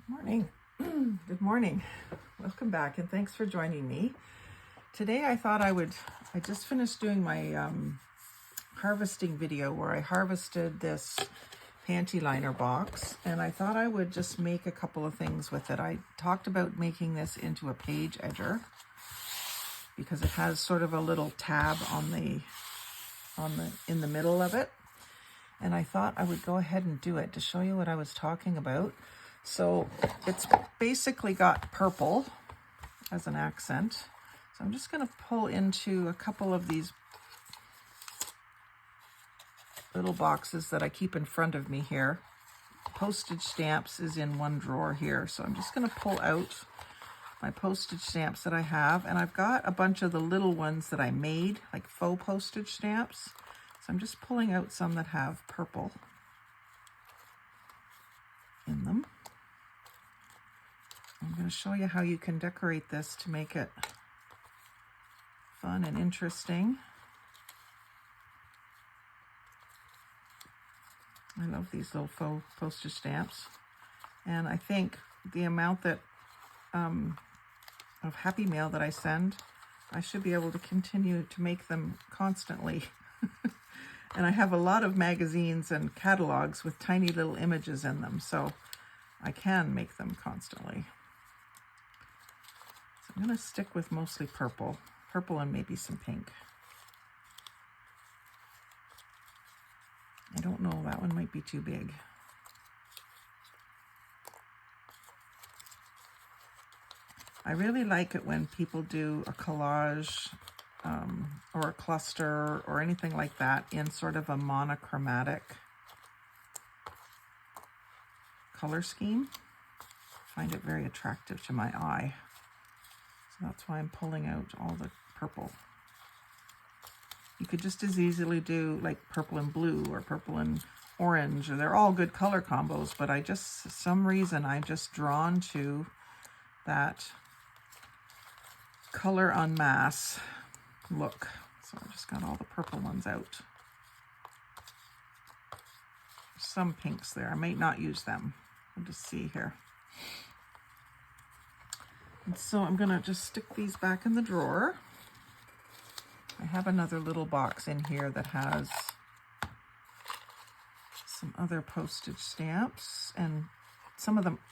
Morning. Good morning. Welcome back and thanks for joining me. Today I thought I just finished doing my harvesting video where I harvested this panty liner box, and I thought I would just make a couple of things with it. I talked about making this into a page edger because it has sort of a little tab in the middle of it. And I thought I would go ahead and do it to show you what I was talking about. So it's basically got purple as an accent. So I'm just going to pull into a couple of these little boxes that I keep in front of me here. Postage stamps is in one drawer here. So I'm just going to pull out my postage stamps that I have. And I've got a bunch of the little ones that I made, like faux postage stamps. So I'm just pulling out some that have purple in them. I'm going to show you how you can decorate this to make it fun and interesting. I love these little faux postage stamps. And I think the amount that of Happy Mail that I send, I should be able to continue to make them constantly. And I have a lot of magazines and catalogs with tiny little images in them, so I can make them constantly. So I'm going to stick with mostly purple and maybe some pink. I don't know, that one might be too big. I really like it when people do a collage or a cluster or anything like that in sort of a monochromatic color scheme. I find it very attractive to my eye. So that's why I'm pulling out all the purple. You could just as easily do like purple and blue or purple and orange, or they're all good color combos, but for some reason, I'm just drawn to that color en masse look. So I just got all the purple ones out. Some pinks there. I might not use them. We'll just see here. And so I'm going to just stick these back in the drawer. I have another little box in here that has some other postage stamps, and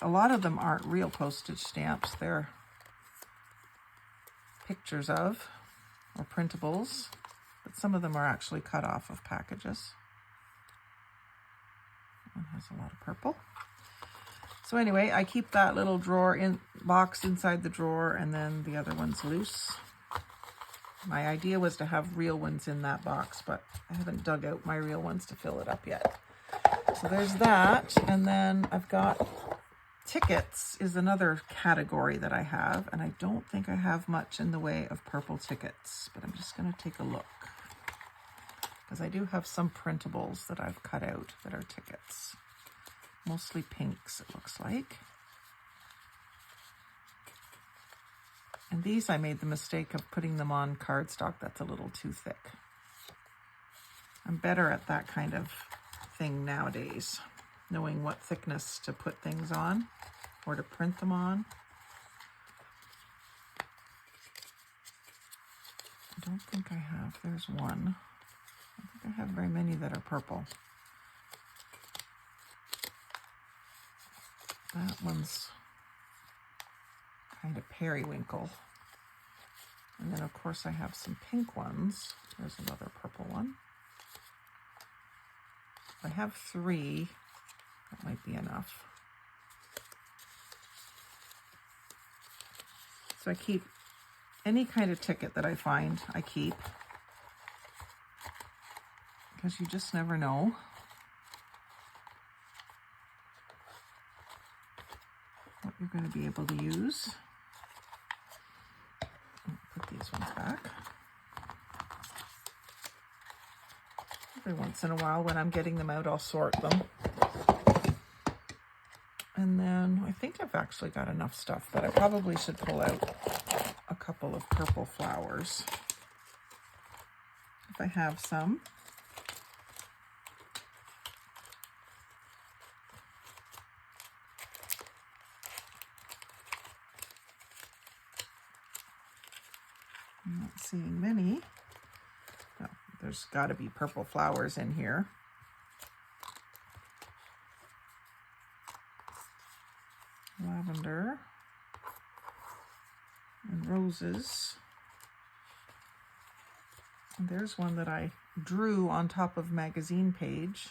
a lot of them aren't real postage stamps. They're pictures of or printables, but some of them are actually cut off of packages. One has a lot of purple. So anyway, I keep that little box inside the drawer, and then the other one's loose. My idea was to have real ones in that box, but I haven't dug out my real ones to fill it up yet. So there's that, and then I've got tickets is another category that I have, and I don't think I have much in the way of purple tickets, but I'm just going to take a look because I do have some printables that I've cut out that are tickets. Mostly pinks, it looks like. And these I made the mistake of putting them on cardstock that's a little too thick. I'm better at that kind of thing nowadays, knowing what thickness to put things on or to print them on. I don't think I have. There's one. I don't think I have very many that are purple. That one's kind of periwinkle. And then of course I have some pink ones. There's another purple one. I have 3. That might be enough. So I keep any kind of ticket that I find, I keep. Because you just never know. What you're going to be able to use. Put these ones back. Every once in a while when I'm getting them out, I'll sort them. And then I think I've actually got enough stuff, but I probably should pull out a couple of purple flowers if I have some. I'm not seeing many. Oh, there's got to be purple flowers in here. Lavender and roses. And there's one that I drew on top of magazine page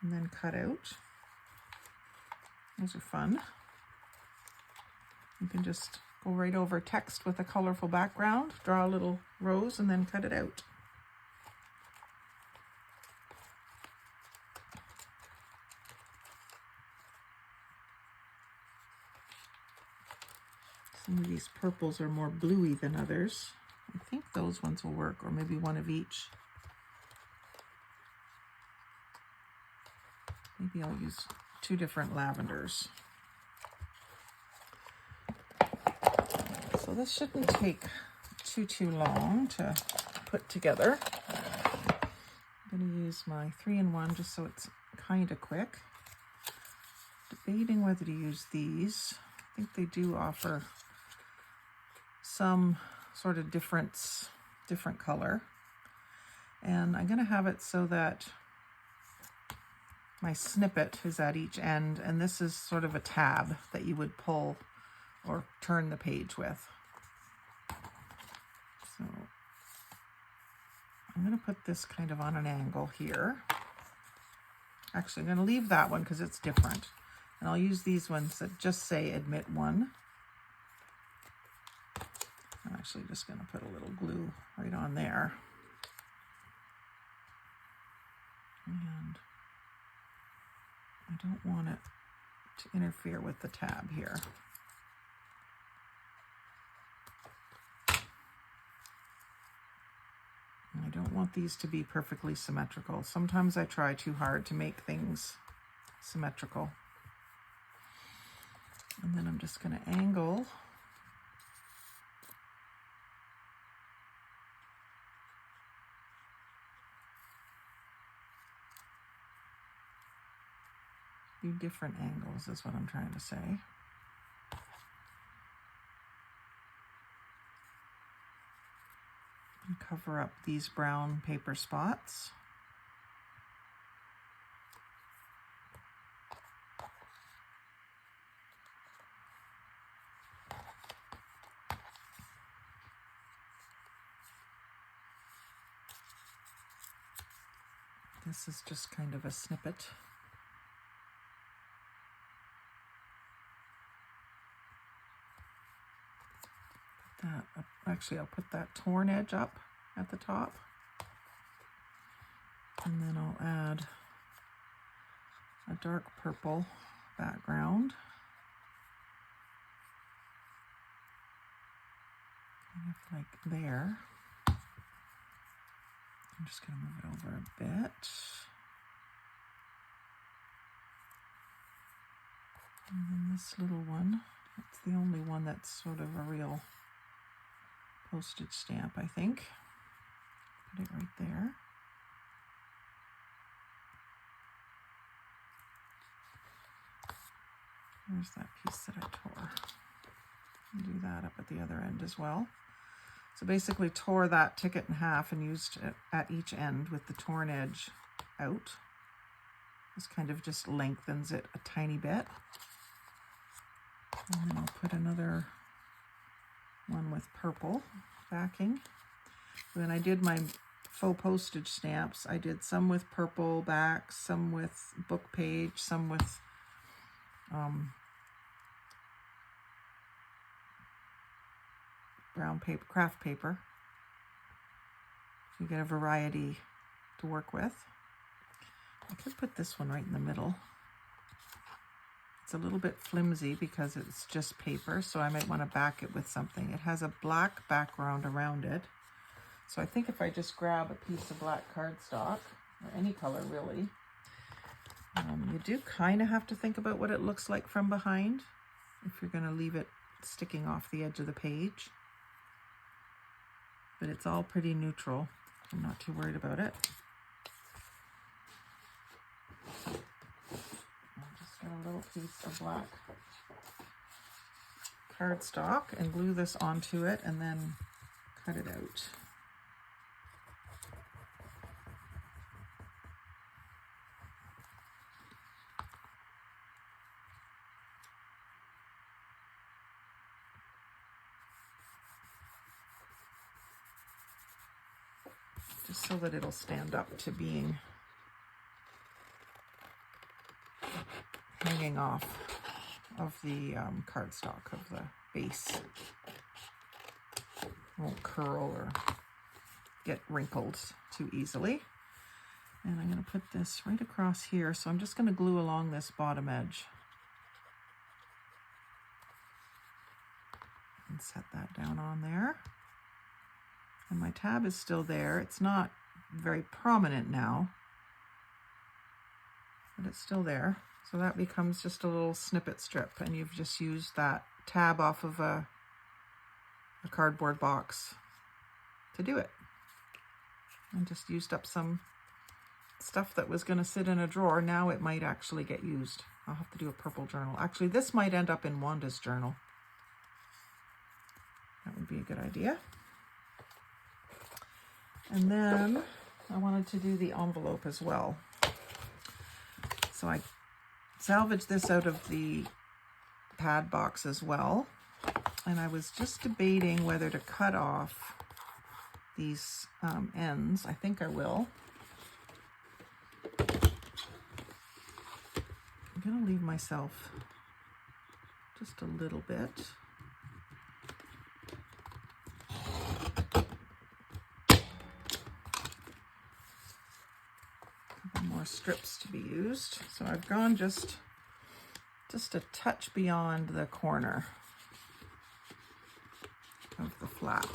and then cut out. Those are fun. You can just go right over text with a colorful background, draw a little rose, and then cut it out. Some of these purples are more bluey than others. I think those ones will work, or maybe one of each. Maybe I'll use 2 different lavenders. So this shouldn't take too long to put together. I'm going to use my 3-in-1 just so it's kind of quick. Debating whether to use these. I think they do offer some sort of different color. And I'm going to have it so that my snippet is at each end, and this is sort of a tab that you would pull or turn the page with. So I'm going to put this kind of on an angle here. Actually, I'm going to leave that one because it's different. And I'll use these ones that just say admit 1. I'm actually just going to put a little glue right on there. And I don't want it to interfere with the tab here. And I don't want these to be perfectly symmetrical. Sometimes I try too hard to make things symmetrical. And then I'm just going to angle different angles is what I'm trying to say. And cover up these brown paper spots. This is just kind of a snippet. Actually, I'll put that torn edge up at the top, and then I'll add a dark purple background, kind of like there. I'm just going to move it over a bit. And then this little one, it's the only one that's sort of a real postage stamp, I think. Put it right there. There's that piece that I tore. And do that up at the other end as well. So basically tore that ticket in half and used it at each end with the torn edge out. This kind of just lengthens it a tiny bit. And then I'll put another one with purple backing. When I did my faux postage stamps, I did some with purple backs, some with book page, some with brown paper, craft paper. So you get a variety to work with. I could put this one right in the middle. It's a little bit flimsy because it's just paper, so I might want to back it with something. It has a black background around it. So I think if I just grab a piece of black cardstock, or any color really, you do kind of have to think about what it looks like from behind if you're going to leave it sticking off the edge of the page. But it's all pretty neutral. I'm not too worried about it. A little piece of black cardstock and glue this onto it, and then cut it out. Just so that it'll stand up to being hanging off of the cardstock of the base. Won't curl or get wrinkled too easily. And I'm going to put this right across here. So I'm just going to glue along this bottom edge. And set that down on there. And my tab is still there. It's not very prominent now, but it's still there. So that becomes just a little snippet strip, and you've just used that tab off of a cardboard box to do it. And just used up some stuff that was going to sit in a drawer. Now it might actually get used. I'll have to do a purple journal. Actually, this might end up in Wanda's journal. That would be a good idea. And then I wanted to do the envelope as well. So I salvaged this out of the pad box as well. And I was just debating whether to cut off these ends. I think I will. I'm going to leave myself just a little bit. More strips to be used. So I've gone just a touch beyond the corner of the flap.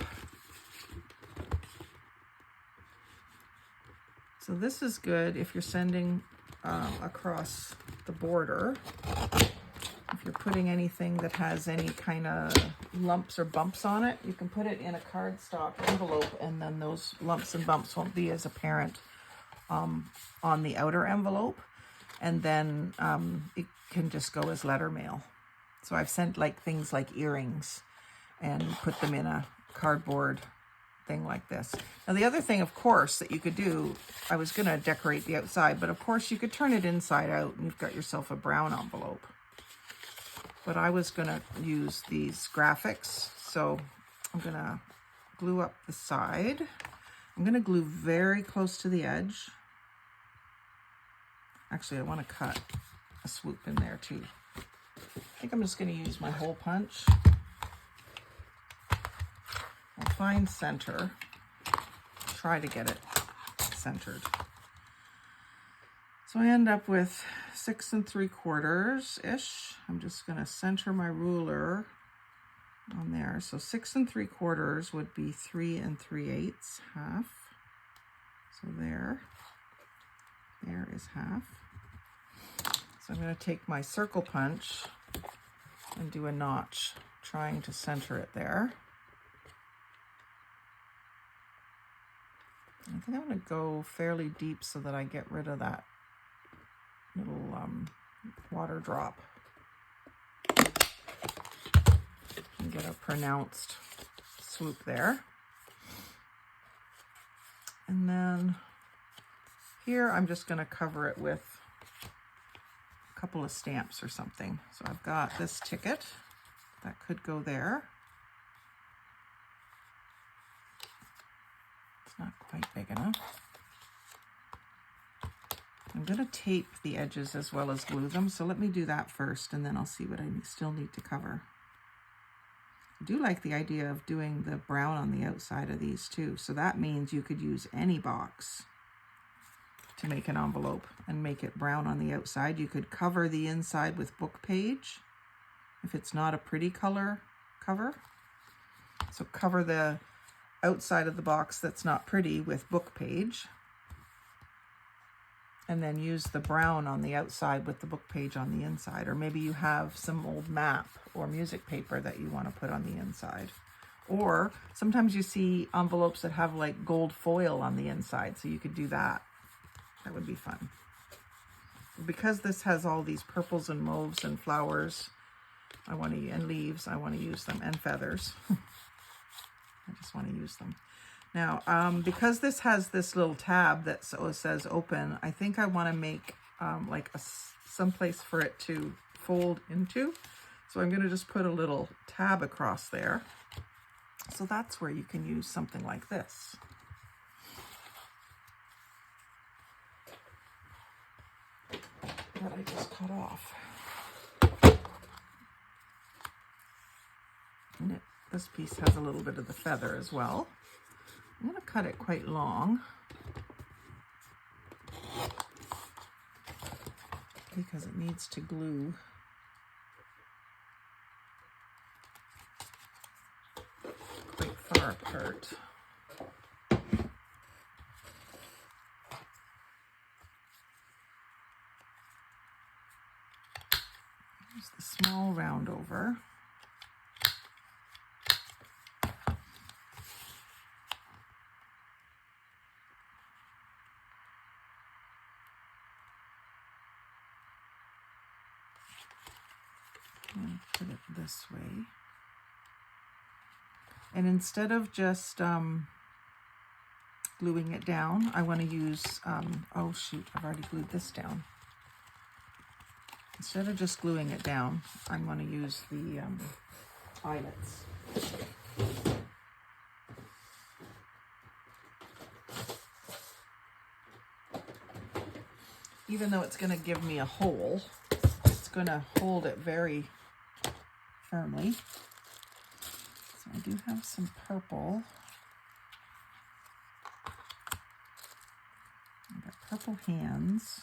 So this is good if you're sending across the border. If you're putting anything that has any kind of lumps or bumps on it, you can put it in a cardstock envelope, and then those lumps and bumps won't be as apparent on the outer envelope, and then it can just go as letter mail. So I've sent like things like earrings and put them in a cardboard thing like this. Now the other thing, of course, that you could do, I was going to decorate the outside, but of course you could turn it inside out and you've got yourself a brown envelope. But I was going to use these graphics, so I'm going to glue up the side. I'm going to glue very close to the edge. Actually, I want to cut a swoop in there too. I think I'm just going to use my hole punch. I'll find center. Try to get it centered. So I end up with 6 3/4-ish. I'm just going to center my ruler on there. So 6 3/4 would be 3 3/8, half. So there is half. So I'm going to take my circle punch and do a notch, trying to center it there. I think I'm going to go fairly deep so that I get rid of that little water drop and get a pronounced swoop there. And then here I'm just going to cover it with a couple of stamps or something. So I've got this ticket that could go there. It's not quite big enough. I'm going to tape the edges as well as glue them. So let me do that first, and then I'll see what I still need to cover. I do like the idea of doing the brown on the outside of these too. So that means you could use any box to make an envelope and make it brown on the outside. You could cover the inside with book page if it's not a pretty color cover. So cover the outside of the box that's not pretty with book page, and then use the brown on the outside with the book page on the inside. Or maybe you have some old map or music paper that you want to put on the inside. Or sometimes you see envelopes that have like gold foil on the inside, so you could do that. That would be fun. Because this has all these purples and mauves and flowers, and leaves, I want to use them, and feathers. I just want to use them. Now, because this has this little tab that says open, I think I want to make like some place for it to fold into. So I'm going to just put a little tab across there. So that's where you can use something like this. That I just cut off. And this piece has a little bit of the feather as well. I'm going to cut it quite long because it needs to glue. Quite far apart. Here's the small round over. And put it this way. And instead of just gluing it down, I want to use, oh shoot, I've already glued this down. Instead of just gluing it down, I'm going to use the eyelets. Even though it's going to give me a hole, it's going to hold it very firmly. So I do have some purple. I've got purple hands.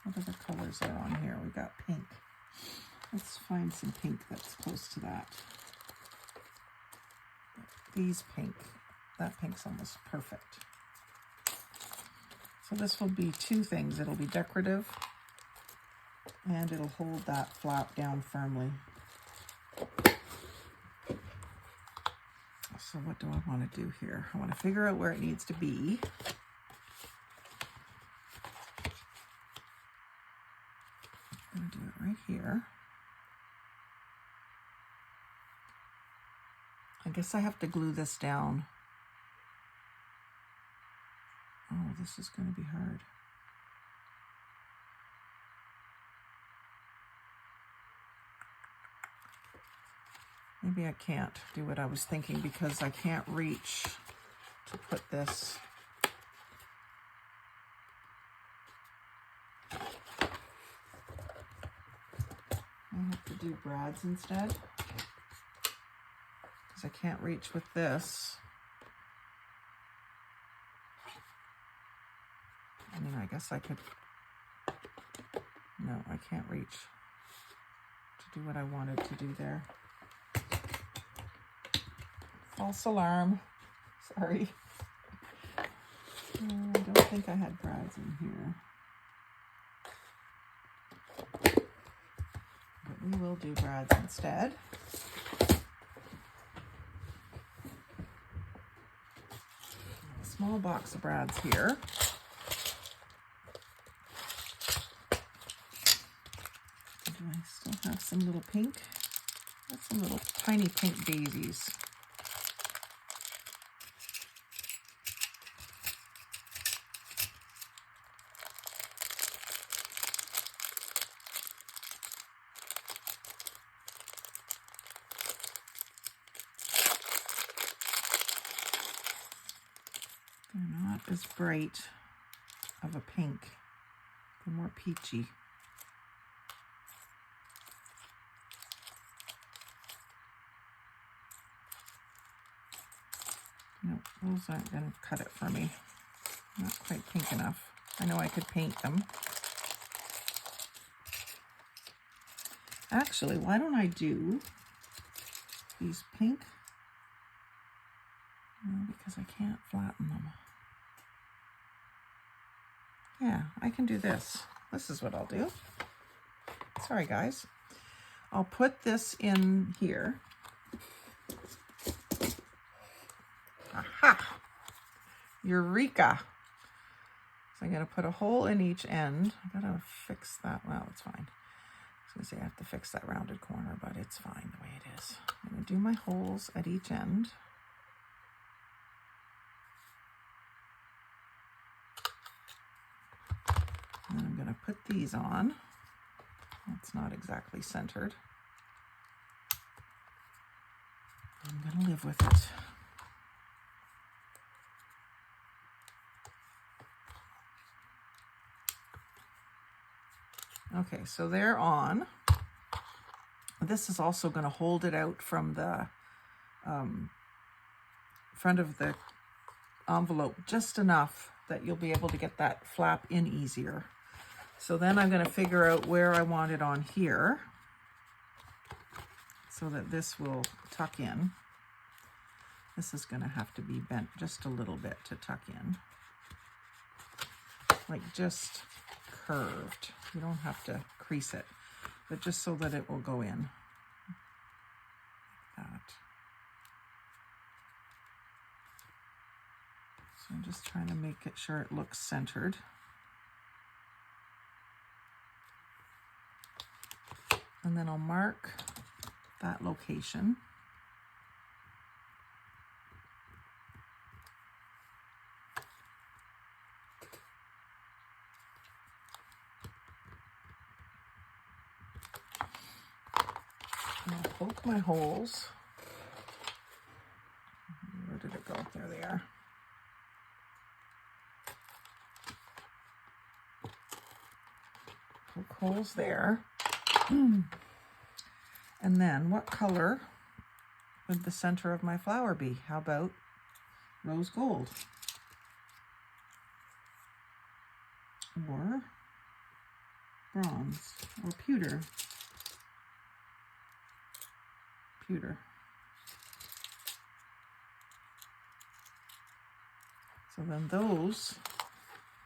What other colors are on here? We got pink. Let's find some pink that's close to that. These pink. That pink's almost perfect. So this will be two things. It'll be decorative and it'll hold that flap down firmly. So what do I want to do here? I want to figure out where it needs to be. I'm going to do it right here. I guess I have to glue this down. Oh, this is going to be hard. Maybe I can't do what I was thinking because I can't reach to put this. I have to do brads instead because I can't reach with this. I mean, I guess I could. No, I can't reach to do what I wanted to do there. False alarm. Sorry. I don't think I had brads in here. But we will do brads instead. A small box of brads here. Do I still have some little pink? That's some little tiny pink daisies. They're not as bright of a pink. They're more peachy. No, those aren't going to cut it for me. Not quite pink enough. I know I could paint them. Actually, why don't I do these pink? No, because I can't flatten them. Yeah, I can do this. This is what I'll do. Sorry, guys. I'll put this in here. Aha! Eureka! So I'm going to put a hole in each end. I gotta fix that. Well, it's fine. I was gonna say I have to fix that rounded corner, but it's fine the way it is. I'm gonna do my holes at each end. And then I'm gonna put these on. That's not exactly centered. I'm gonna live with it. Okay, so they're on. This is also going to hold it out from the front of the envelope just enough that you'll be able to get that flap in easier. So then I'm going to figure out where I want it on here so that this will tuck in. This is going to have to be bent just a little bit to tuck in. Like just curved. You don't have to crease it, but just so that it will go in. Like that. So I'm just trying to make it sure it looks centered. And then I'll mark that location. And I'll poke my holes. Where did it go? There they are. Poke holes there. And then what color would the center of my flower be? How about rose gold? Or bronze? Or pewter? Pewter. So then those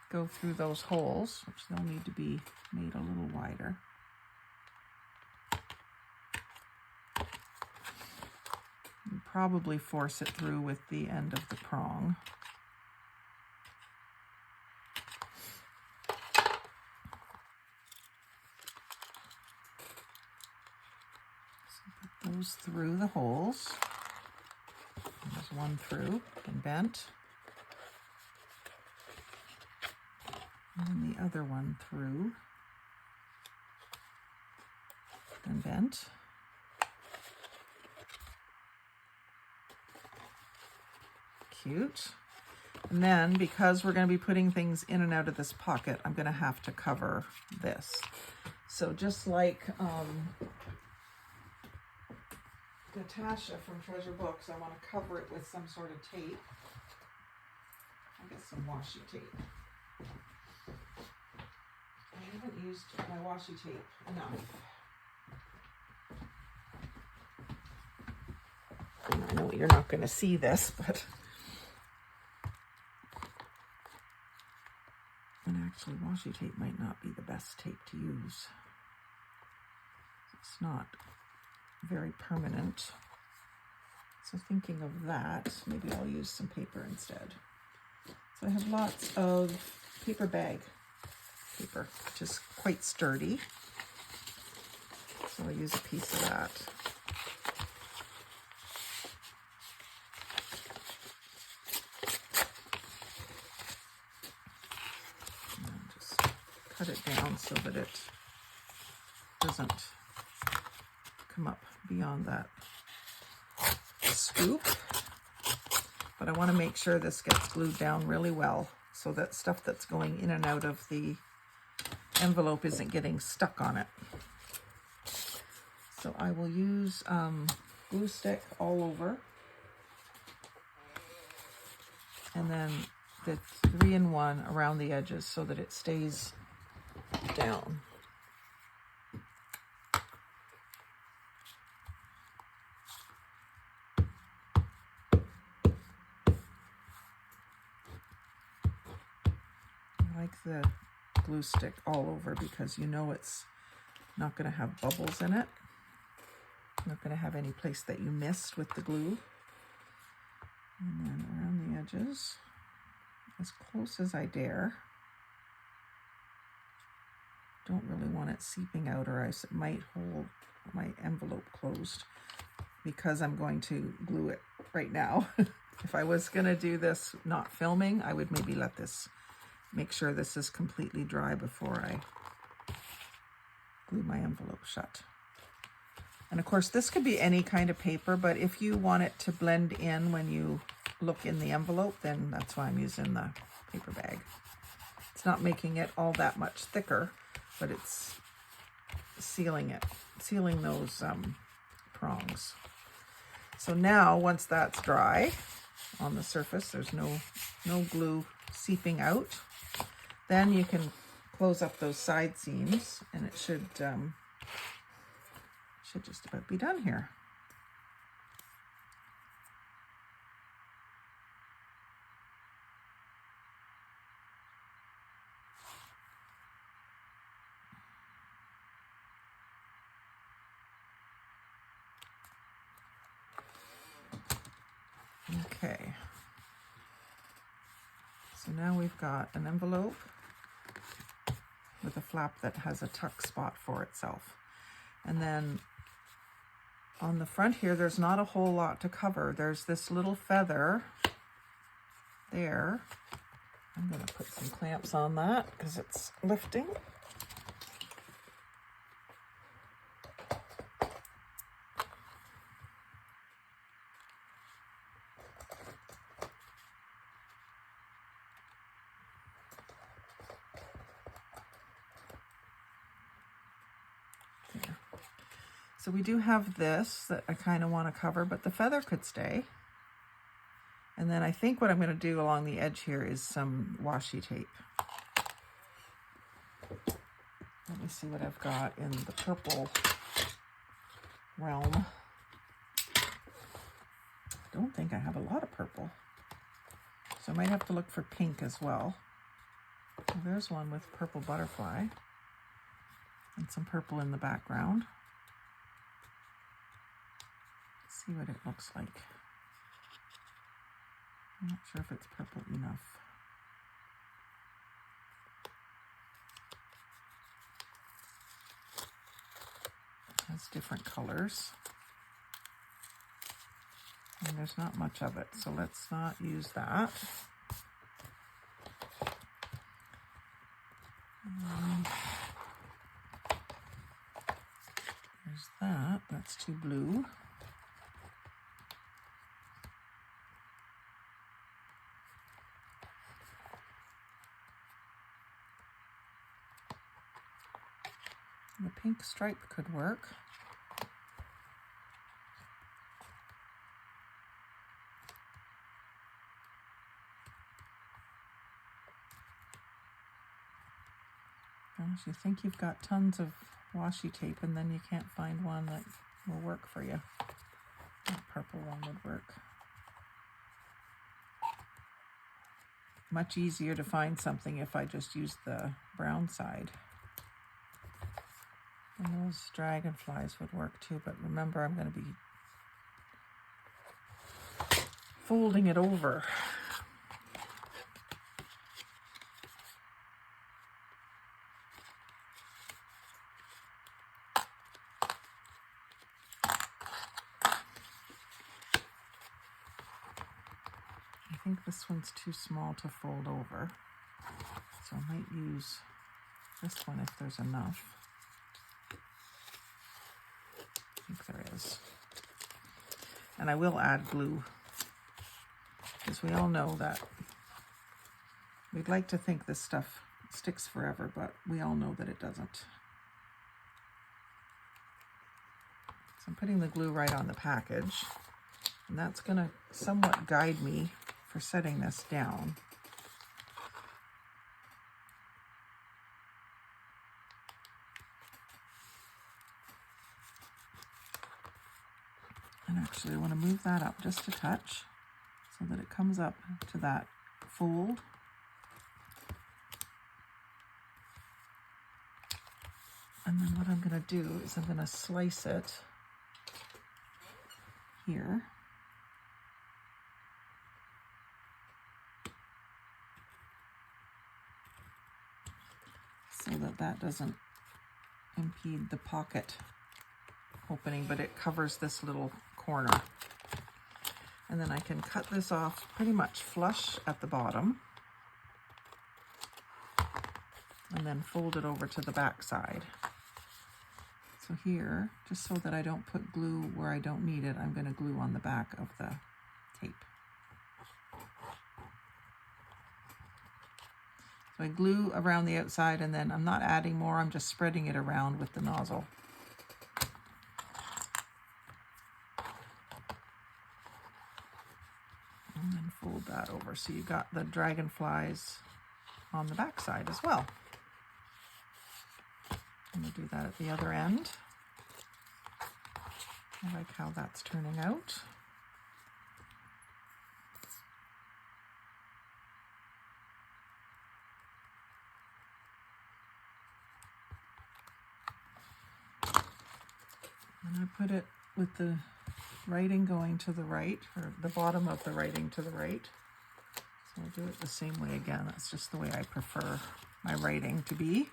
go through those holes, which they'll need to be made a little wider. And probably force it through with the end of the prong. Those through the holes. There's one through and bent. And then the other one through and bent. Cute. And then because we're going to be putting things in and out of this pocket, I'm going to have to cover this. So just like Natasha from Treasure Books, I want to cover it with some sort of tape. I guess some washi tape. I haven't used my washi tape enough. And I know you're not going to see this, but and actually washi tape might not be the best tape to use. It's not very permanent. So thinking of that, maybe I'll use some paper instead. So I have lots of paper bag paper, which is quite sturdy. So I'll use a piece of that. And just cut it down so that it doesn't come up beyond that scoop. But I want to make sure this gets glued down really well so that stuff that's going in and out of the envelope isn't getting stuck on it. So I will use glue stick all over, and then the 3-in-1 around the edges so that it stays down. I like the glue stick all over because you know it's not going to have bubbles in it. Not going to have any place that you missed with the glue. And then around the edges, as close as I dare. don't really want it seeping out, or I might hold my envelope closed because I'm going to glue it right now. If I was gonna do this not filming, I would maybe make sure this is completely dry before I glue my envelope shut. And of course, this could be any kind of paper, but if you want it to blend in when you look in the envelope, then that's why I'm using the paper bag. It's not making it all that much thicker, but it's sealing those prongs. So now, once that's dry on the surface, there's no glue seeping out, then you can close up those side seams, and it should just about be done here. Okay, so now we've got an envelope with a flap that has a tuck spot for itself. And then on the front here, there's not a whole lot to cover. There's this little feather there. I'm going to put some clamps on that because it's lifting. So we do have this that I kind of want to cover, but the feather could stay. And then I think what I'm going to do along the edge here is some washi tape. Let me see what I've got in the purple realm. I don't think I have a lot of purple, so I might have to look for pink as well. Well, there's one with purple butterfly and some purple in the background. See what it looks like. I'm not sure if it's purple enough. It has different colors. And there's not much of it, so let's not use that. There's that. That's too blue. The pink stripe could work. Gosh, you think you've got tons of washi tape and then you can't find one that will work for you. That purple one would work. Much easier to find something if I just use the brown side. And those dragonflies would work too, but remember I'm going to be folding it over. I think this one's too small to fold over, so I might use this one if there's enough. I think there is. And I will add glue, because we all know that we'd like to think this stuff sticks forever, but we all know that it doesn't. So I'm putting the glue right on the package, and that's going to somewhat guide me for setting this down. And actually I want to move that up just a touch so that it comes up to that fold. And then what I'm going to do is I'm going to slice it here. So that doesn't impede the pocket opening, but it covers this little corner. And then I can cut this off pretty much flush at the bottom and then fold it over to the back side. So here, just so that I don't put glue where I don't need it, I'm going to glue on the back of the tape. So I glue around the outside, and then I'm not adding more, I'm just spreading it around with the nozzle. And then fold that over so you got the dragonflies on the back side as well. I'm going to do that at the other end. I like how that's turning out. And I put it with the writing going to the right, or the bottom of the writing to the right. So I'll do it the same way again. That's just the way I prefer my writing to be.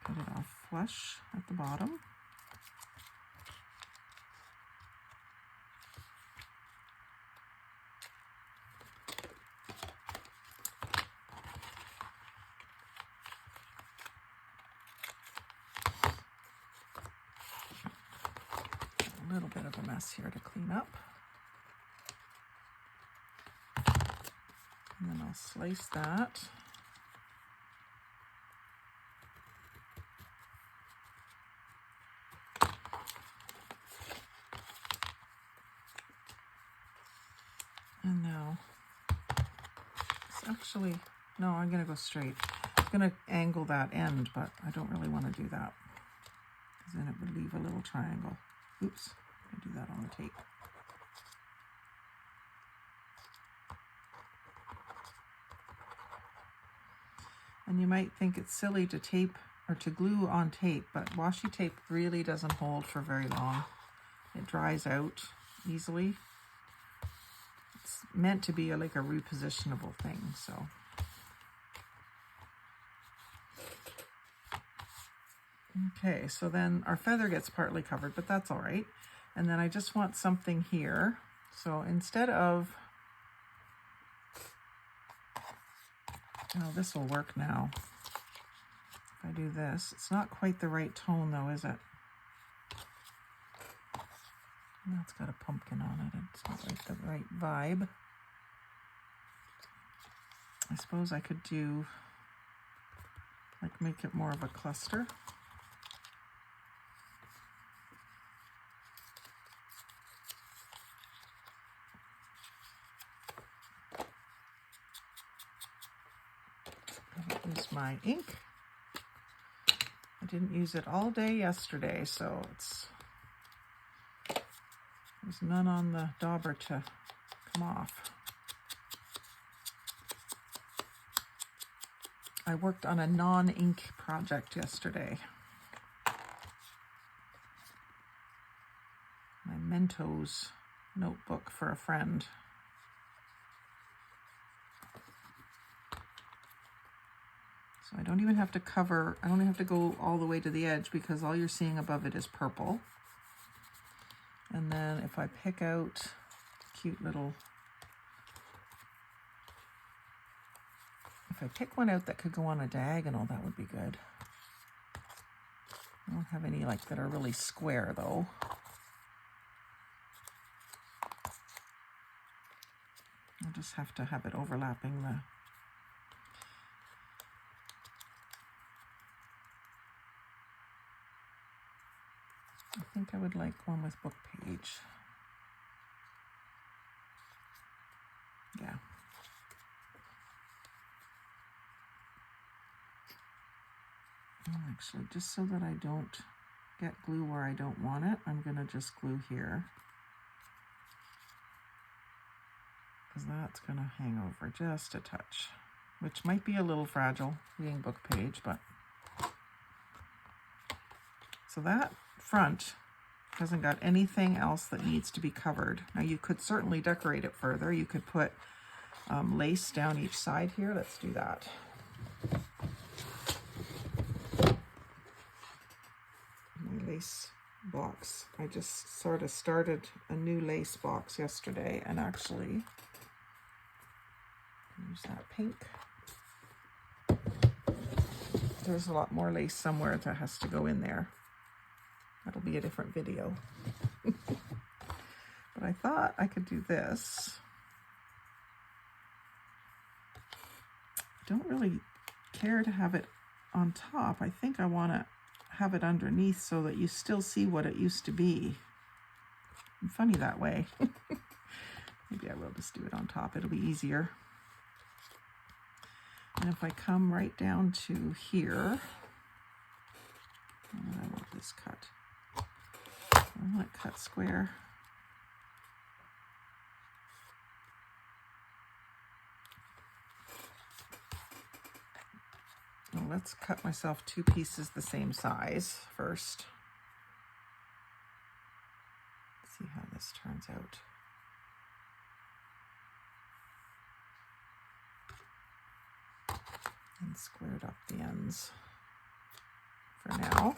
Cut it off flush at the bottom. A little bit of a mess here to clean up. And then I'll slice that. And now, it's actually, no, I'm going to go straight. I'm going to angle that end, but I don't really want to do that because then it would leave a little triangle. Oops, I do that on the tape. And you might think it's silly to tape or to glue on tape, but washi tape really doesn't hold for very long. It dries out easily. It's meant to be like a repositionable thing, so. Okay, so then our feather gets partly covered, but that's all right. And then I just want something here. So instead of, oh, this will work now. If I do this, it's not quite the right tone though, is it? That's got a pumpkin on it. It's not like the right vibe. I suppose I could do, like, make it more of a cluster. Use my ink. I didn't use it all day yesterday, so there's none on the dauber to come off. I worked on a non-ink project yesterday. My Mentos notebook for a friend. So I don't even have to cover, I don't even have to go all the way to the edge because all you're seeing above it is purple. And then if I pick out cute little, if I pick one out that could go on a diagonal, that would be good. I don't have any like that are really square though. I'll just have to have it overlapping the, I think I would like one with book page. Yeah. Actually, just so that I don't get glue where I don't want it, I'm going to just glue here. Because that's going to hang over just a touch, which might be a little fragile, being book page, but. So that front hasn't got anything else that needs to be covered. Now you could certainly decorate it further. You could put lace down each side here. Let's do that. My lace box. I just sort of started a new lace box yesterday, and actually use that pink. There's a lot more lace somewhere that has to go in there. That'll be a different video. But I thought I could do this. Don't really care to have it on top. I think I want to have it underneath so that you still see what it used to be. I'm funny that way. Maybe I will just do it on top. It'll be easier. And if I come right down to here, I want this cut. I want it cut square. Well, let's cut myself 2 pieces the same size first. See how this turns out. And squared up the ends for now.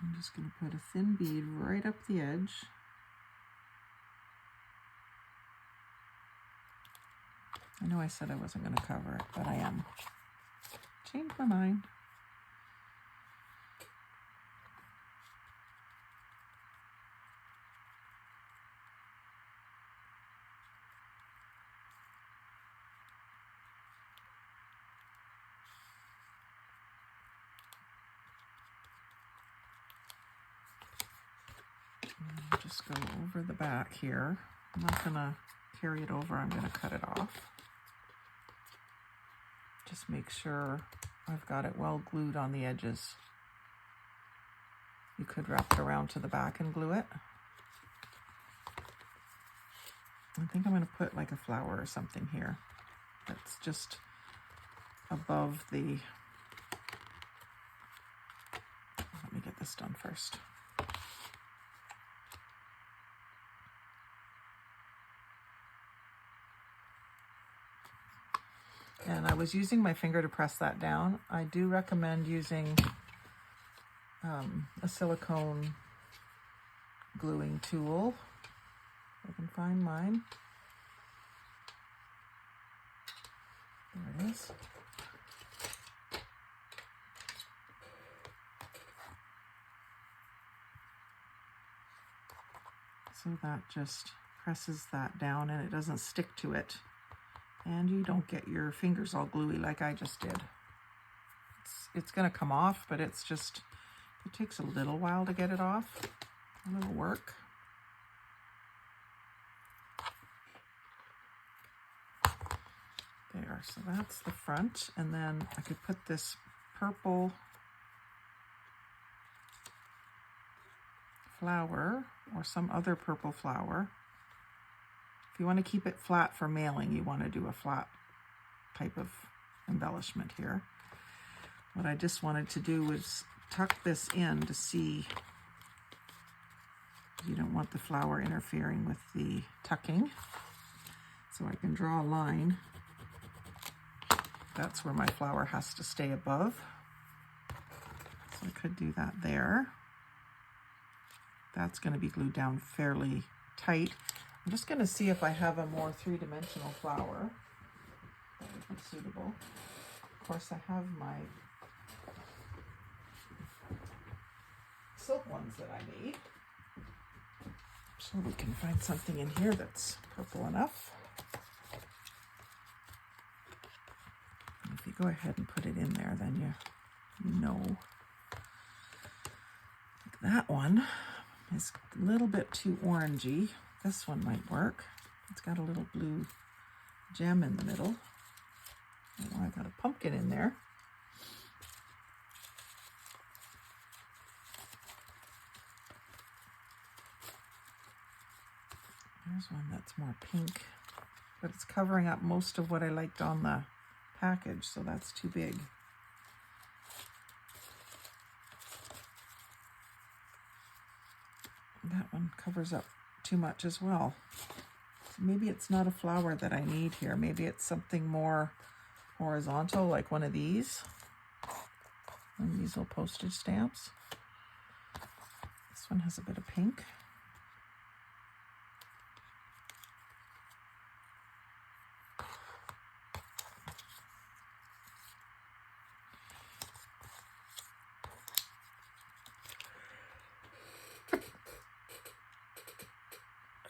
I'm just going to put a thin bead right up the edge. I know I said I wasn't going to cover it, but I am. Changed my mind. Just go over the back here. I'm not gonna carry it over, I'm gonna cut it off. Just make sure I've got it well glued on the edges. You could wrap it around to the back and glue it. I think I'm gonna put like a flower or something here that's just above the, let me get this done first. And I was using my finger to press that down. I do recommend using a silicone gluing tool. If I can find mine. There it is. So that just presses that down and it doesn't stick to it. And you don't get your fingers all gluey like I just did. It's gonna come off, but it's just, it takes a little while to get it off, a little work. There, so that's the front. And then I could put this purple flower or some other purple flower. If you want to keep it flat for mailing, you want to do a flat type of embellishment here. What I just wanted to do was tuck this in to see. You don't want the flower interfering with the tucking. So I can draw a line. That's where my flower has to stay above. So I could do that there. That's going to be glued down fairly tight. I'm just going to see if I have a more three-dimensional flower that would be suitable. Of course, I have my silk ones that I made. So we can find something in here that's purple enough. And if you go ahead and put it in there, then you know. Like that one is a little bit too orangey. This one might work. It's got a little blue gem in the middle. Oh, I got a pumpkin in there. There's one that's more pink, but it's covering up most of what I liked on the package, so that's too big. That one covers up too much as well. So maybe it's not a flower that I need here. Maybe it's something more horizontal, like one of these. And these little postage stamps. This one has a bit of pink.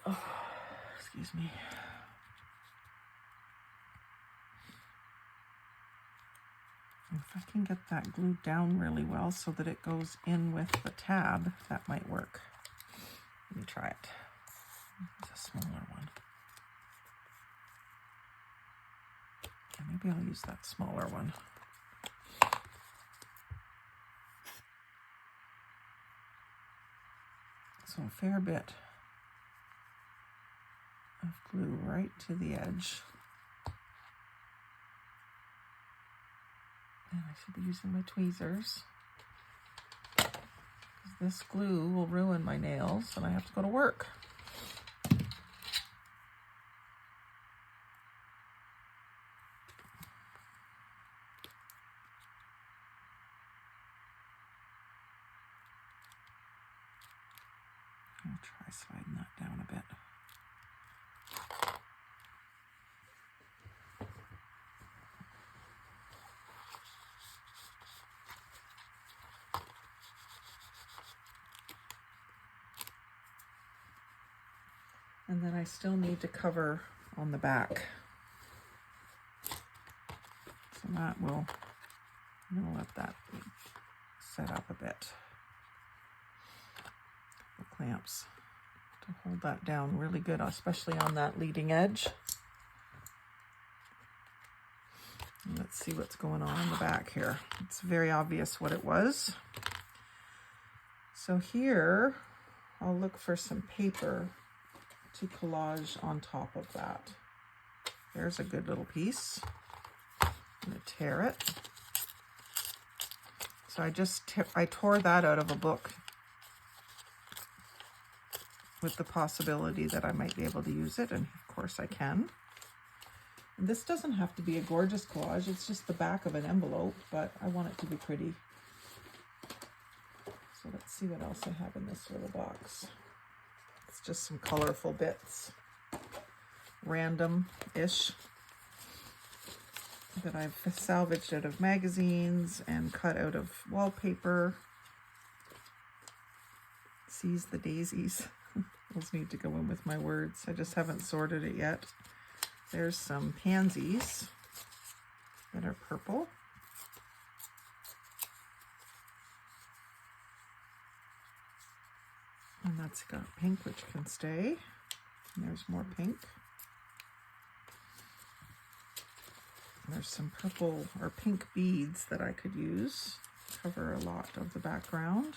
Oh, excuse me. If I can get that glued down really well so that it goes in with the tab, that might work. Let me try it. It's a smaller one. Yeah, maybe I'll use that smaller one. So a fair bit of glue right to the edge. And I should be using my tweezers, because this glue will ruin my nails and I have to go to work. I'll try sliding that down a bit. And then I still need to cover on the back. So that will, I'm gonna let that set up a bit. The clamps to hold that down really good, especially on that leading edge. And let's see what's going on in the back here. It's very obvious what it was. So here, I'll look for some paper to collage on top of that. There's a good little piece. I'm gonna tear it. So I tore that out of a book with the possibility that I might be able to use it, and of course I can. And this doesn't have to be a gorgeous collage, it's just the back of an envelope, but I want it to be pretty. So let's see what else I have in this little box. It's just some colorful bits, random-ish, that I've salvaged out of magazines and cut out of wallpaper. Seize the daisies. Those need to go in with my words. I just haven't sorted it yet. There's some pansies that are purple. And that's got pink, which can stay. And there's more pink. And there's some purple or pink beads that I could use. Cover a lot of the background.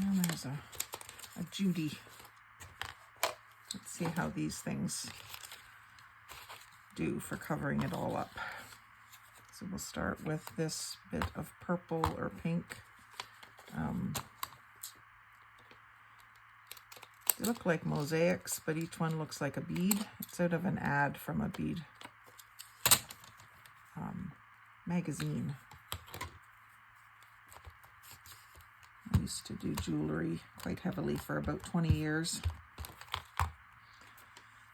And there's a Judy. Let's see how these things do for covering it all up. So we'll start with this bit of purple or pink. They look like mosaics, but each one looks like a bead. It's out of an ad from a bead magazine. I used to do jewelry quite heavily for about 20 years.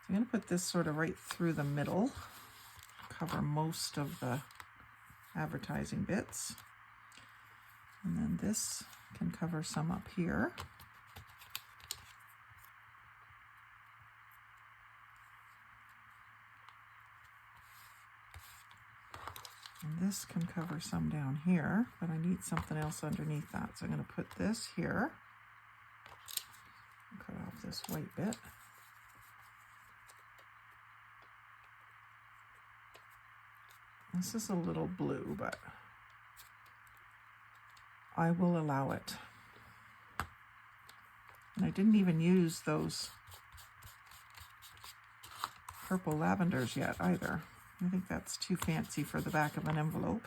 So I'm going to put this sort of right through the middle, cover most of the advertising bits. And then this can cover some up here. And this can cover some down here, but I need something else underneath that. So I'm going to put this here. Cut off this white bit. This is a little blue, but I will allow it. And I didn't even use those purple lavenders yet either. I think that's too fancy for the back of an envelope.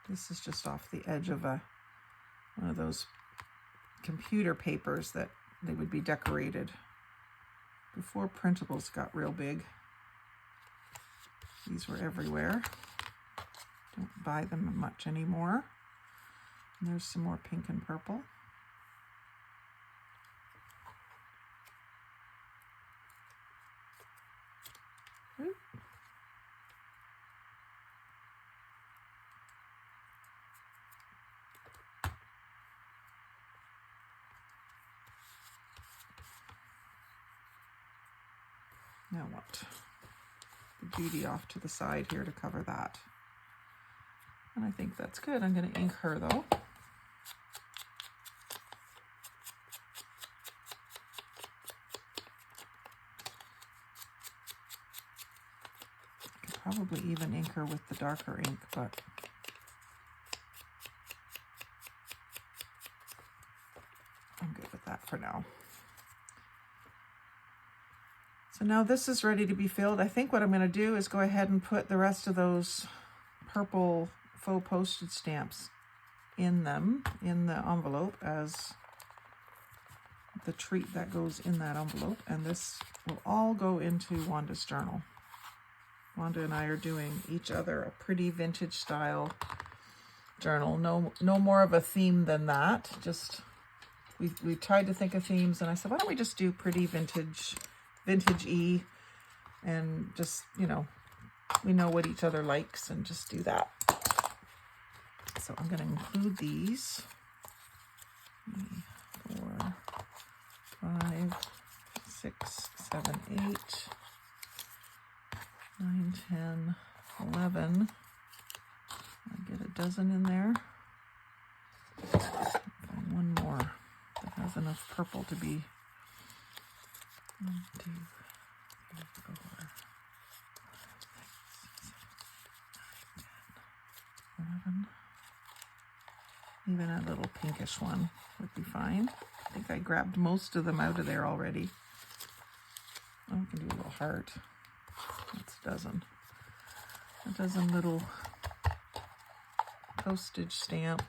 This is just off the edge of one of those computer papers that they would be decorated before printables got real big. These were everywhere. Don't buy them much anymore. And there's some more pink and purple. Ooh. Now what? The beauty off to the side here to cover that. And I think that's good. I'm going to ink her though. I could probably even ink her with the darker ink, but I'm good with that for now. So now this is ready to be filled. I think what I'm going to do is go ahead and put the rest of those purple faux postage stamps in the envelope as the treat that goes in that envelope. And this will all go into Wanda's journal. Wanda and I are doing each other a pretty vintage style journal. No more of a theme than that. Just we tried to think of themes, and I said, why don't we just do pretty vintage-y, and just, you know, we know what each other likes, and just do that. So I'm going to include these. 3, 4, 5, 6, 7, 8, 9, 10, 11. I'll get a dozen in there. Find one more that has enough purple to be 1, 2, 3, 4, 5, 6, 7, 8, 9, 10, 11. Even a little pinkish one would be fine. I think I grabbed most of them out of there already. Oh, I can do a little heart. That's a dozen. A dozen little postage stamp,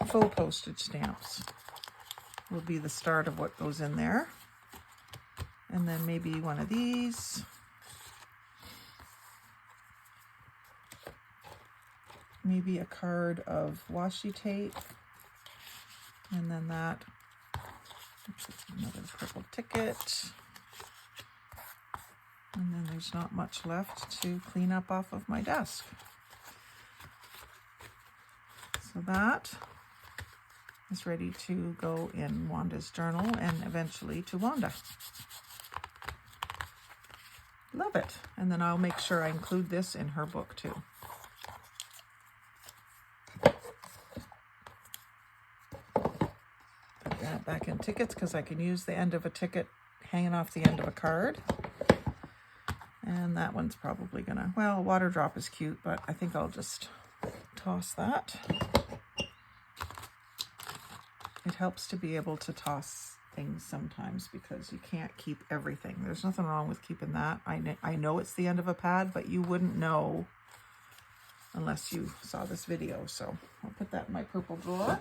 faux postage stamps will be the start of what goes in there. And then maybe one of these. Maybe a card of washi tape. And then that. Another purple ticket. And then there's not much left to clean up off of my desk. So that is ready to go in Wanda's journal and eventually to Wanda. Love it. And then I'll make sure I include this in her book too. Put that back in tickets because I can use the end of a ticket hanging off the end of a card. And that one's probably gonna, well, water drop is cute, but I think I'll just toss that. It helps to be able to toss things sometimes because you can't keep everything. There's nothing wrong with keeping that. I know it's the end of a pad, but you wouldn't know unless you saw this video. So I'll put that in my purple drawer.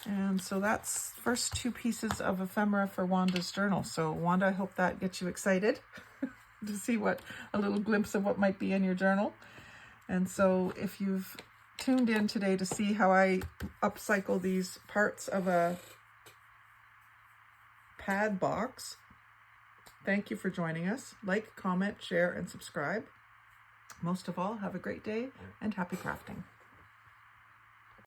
And so that's first 2 pieces of ephemera for Wanda's journal. So Wanda, I hope that gets you excited to see what a little glimpse of what might be in your journal. And so if you've tuned in today to see how I upcycle these parts of a pad box, thank you for joining us. Like, comment, share, and subscribe. Most of all, have a great day and happy crafting.